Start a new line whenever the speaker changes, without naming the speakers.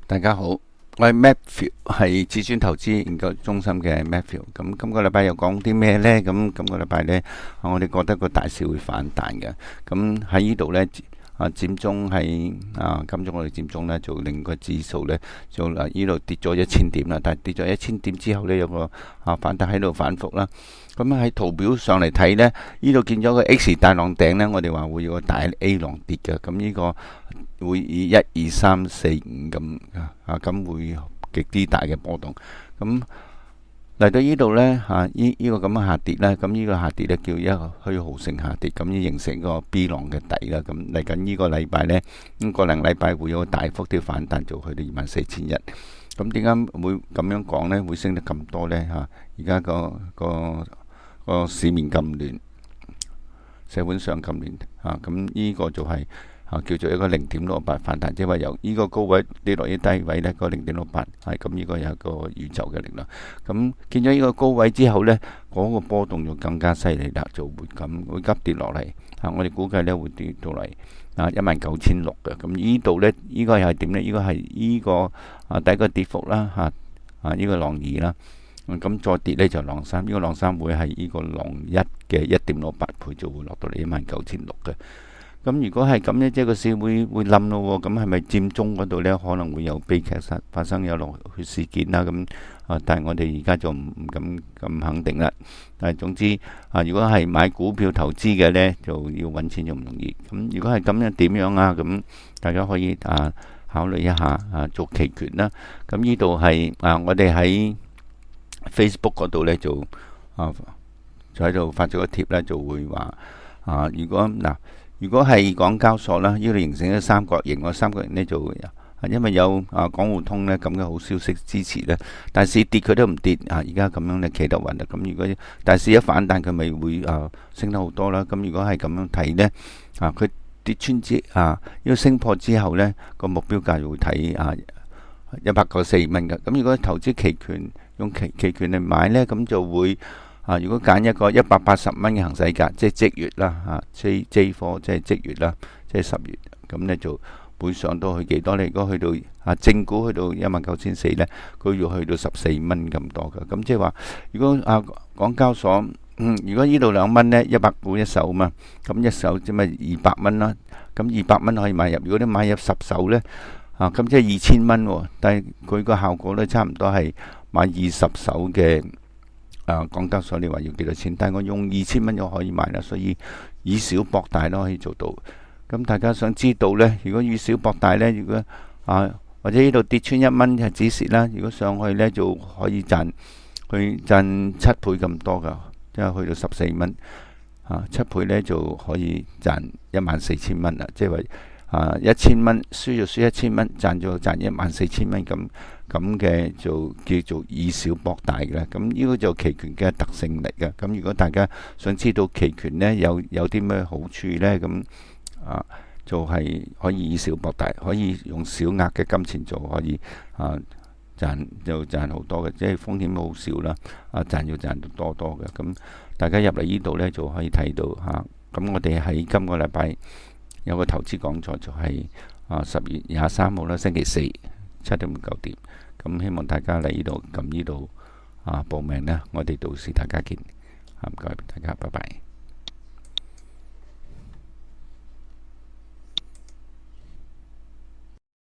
大家好，我係 Matthew，係至尊投資研究中心嘅 Matthew。咁今個禮拜又講啲咩呢？咁今個禮拜呢，我哋覺得個大市會反彈嘅。咁喺呢度呢，佔中喺金鐘我哋佔中呢，就令個指數呢，就呢度跌咗1000點啦。但係跌咗1000點之後呢，有個反彈喺度反覆啦。咁喺圖表上嚟睇呢，呢度見咗個 X 大浪頂呢，我哋話會有個大 A 浪跌嘅。咁呢個會以1、2、3、4、5咁會極啲大嘅波動。咁嚟到呢度呢，呢個咁嘅下跌呢，咁呢個下跌呢叫一個虛耗性下跌，咁形成個 B 浪嘅底啦。咁嚟緊呢個禮拜呢，個零禮拜會有個大幅啲反彈，就去到24,100。咁點解會咁樣講呢？會升得咁多呢？而家個市面咁亂，社會上咁亂咁呢個就係叫做一個0.68反彈，即係話由呢個高位跌落啲低位呢，個0.68係咁，呢個有一個宇宙嘅力量。咁見咗呢個高位之後呢，嗰個波動就更加犀利啦，就會急跌落嚟。我哋估計呢會跌到嚟19,600嘅。咁呢度呢，呢個又係點呢？呢個係呢個第一個跌幅啦，呢個浪2啦。咁再跌呢就浪3，呢個浪3會係呢個浪1嘅1.68倍，就會落到嚟19,600嘅。咁如果係咁呢，即係個市會冧咯喎。咁係咪佔中嗰度呢可能會有悲劇發生，有流血事件啦？咁但係我哋而家就唔敢咁肯定啦。但係總之如果係買股票投資嘅呢，就要揾錢就唔容易。咁如果係咁樣點樣啊？咁大家可以考慮一下做期權啦。咁呢度係我哋喺Facebook 嗰度呢，就喺度發咗個貼呢，就會話如果係港交所啦，呢度形成咗三角形，個三角形呢就會因為有港匯通呢咁嘅好消息支持呢，大市跌佢都唔跌而家咁樣呢企得穩啦。咁如果大市一反彈，佢咪會升得好多啦。咁如果係咁樣睇呢，佢跌穿呢個升破之後呢，個目標價就會睇194蚊嘅。咁如果投資期權用期權嚟買呢，咁就會如果揀一個180蚊嘅行使價，即係即月啦，J 貨即係即月啦，即係10月，咁呢就會上到去幾多呢？如果去到正股去到19,400呢，佢要去到14蚊咁多嘅。咁即係話，如果港交所如果呢度2蚊呢，100股一手嘛，咁一手即係200蚊啦。咁200蚊可以買入，如果你買入10手呢，咁即係2000蚊喎。但係佢個效果呢，差唔多係買20手嘅港交所。你話要幾多錢？但係我用2000蚊就可以買啦，所以以小博大都可以做到。咁大家想知道呢，如果以小博大呢，如果或者呢度跌穿1蚊係止蝕啦，如果上去呢，就可以賺7倍咁多噶，即係去到14蚊7倍呢就可以賺14,000蚊啦。即係話1000蚊輸就輸1000蚊，賺14,000蚊咁嘅就叫做以小博大嘅。咁呢個就期權嘅特性嚟嘅。咁如果大家想知道期權呢有啲咩好處呢？咁就係可以以小博大，可以用小額嘅金錢就可以賺好多嘅，即係風險好少啦。賺到多嘅。咁大家入嚟呢度呢就可以睇到咁我哋喺今個禮拜有個投資講座，就係10月23號啦，星期四7點9點。咁希望大家嚟呢度撳呢度報名啦。我哋到時大家見。唔該大家，拜拜。